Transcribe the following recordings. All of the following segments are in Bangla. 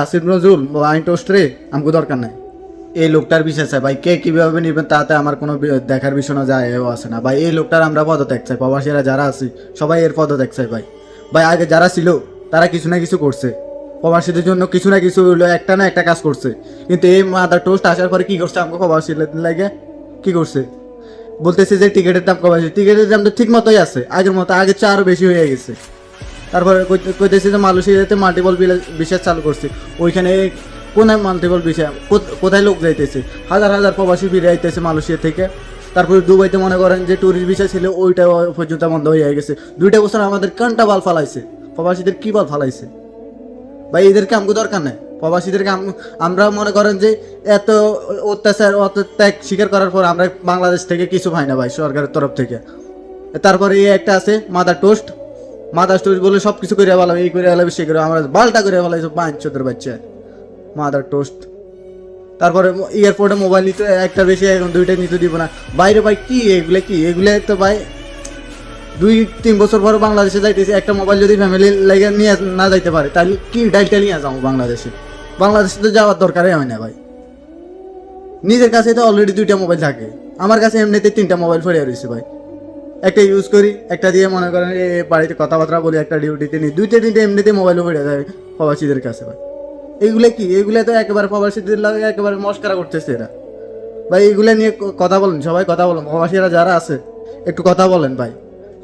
আসিফ নজরুল আইন টোস্ট রে আমাকে দরকার নাই। এই লোকটার বিশেষ চাই ভাই, কে কিভাবে নিবেন তাতে আমার কোনো দেখার বিষয় না, যায় এও আসে না ভাই। এই লোকটার আমরা পদত্যাগ চাই, প্রবাসীরা যারা আছি সবাই এর পদত্যাগ চাই ভাই। ভাই আগে যারা ছিল তারা কিছু না কিছু করছে, প্রবাসীদের জন্য কিছু না কিছু একটা না একটা কাজ করছে, কিন্তু এই মাদার টোস্ট আসার পরে কি করছে আমাকে প্রবাসীদের লাগে কি করছে? বলতেছে যে টিকিটের দাম কমাইছে, টিকিটের দাম তো ঠিক মতোই আছে, আগের মতো, আগের চেয়ে আরও বেশি হয়ে গেছে। তারপরে কইতেছে যে মালয়েশিয়াতে মাল্টিপল ভিসা চালু করছে, ওইখানে কোনায় মাল্টিপল ভিসা, কোথায় লোক যাইতেছে, হাজার হাজার প্রবাসী ফিরে আইতেছে মালয়েশিয়া থেকে। তারপরে দুবাইতে মনে করেন যে ট্যুরিস্ট ভিসা ছিল, ওইটা পর্যন্ত বন্ধ হয়ে গেছে। 2টা বছর আমাদের কানটা বাল ফালাইছে, প্রবাসীদের কি বাল ফালাইছে ভাই। এদেরকে আমাকে দরকার নেই, প্রবাসীদেরকে আমরা মনে করেন যে এত অত্যাচার অত ত্যাগ স্বীকার করার পর আমরা বাংলাদেশ থেকে কিছু পাই না ভাই সরকারের তরফ থেকে। তারপরে এই একটা আছে মাদার টোস্ট, মাদার টোস্ট বলে সব কিছু করে ভালো, এই করে ভালো সে করে আমরা বালটা করে ভালো, বাঞ্চদের বাচ্চা মাদার টোস্ট। তারপরে এয়ারপোর্টে মোবাইল নিতে একটা বেশি, এখন 2টা নিতে দিব না বাইরে ভাই। কি এগুলো, কি এগুলো তো ভাই 2-3 বছর পরে বাংলাদেশে যাইতেছে, একটা মোবাইল যদি ফ্যামিলি লাগে নিয়ে না যাইতে পারে তাহলে কি ডাইলটা নিয়ে যাবো বাংলাদেশে? বাংলাদেশে তো যাওয়ার দরকারই হয় না ভাই। নিজের কাছে তো অলরেডি 2টা মোবাইল থাকে, আমার কাছে এমনিতে 3টা মোবাইল পড়ে রয়েছে ভাই। একটা ইউজ করি, একটা দিয়ে মনে করেন বাড়িতে কথাবার্তা বলি, একটা ডিউটিতে নিই, 2টা এমনিতে মোবাইলও পড়ে যায় প্রবাসীদের কাছে ভাই। এইগুলো কি, এগুলো তো একেবারে প্রবাসীদের লাগে একেবারে মস্কারা করতেছে এরা ভাই। এগুলো নিয়ে কথা বলেন, সবাই কথা বলেন, প্রবাসীরা যারা আছে একটু কথা বলেন ভাই।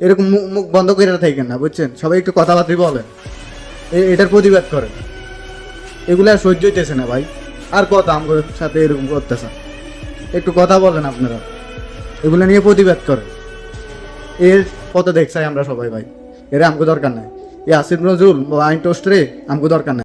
এরকম মুখ বন্ধ করে থাকেন না, বুঝছেন? সবাই একটু কথাবার্তা বলেন, এটার প্রতিবাদ করেন। এগুলো আর সহ্য হইতেছে না ভাই, আর কথা আমার সাথে এরকম করতেছে। একটু কথা বলেন আপনারা, এগুলো নিয়ে প্রতিবাদ করেন। এর কত দেখছাই আমরা সবাই ভাই, এরা আমাকে দরকার নাই। এই আসিফ নজরুল আইন টোস্ট রে আমাকে দরকার নাই।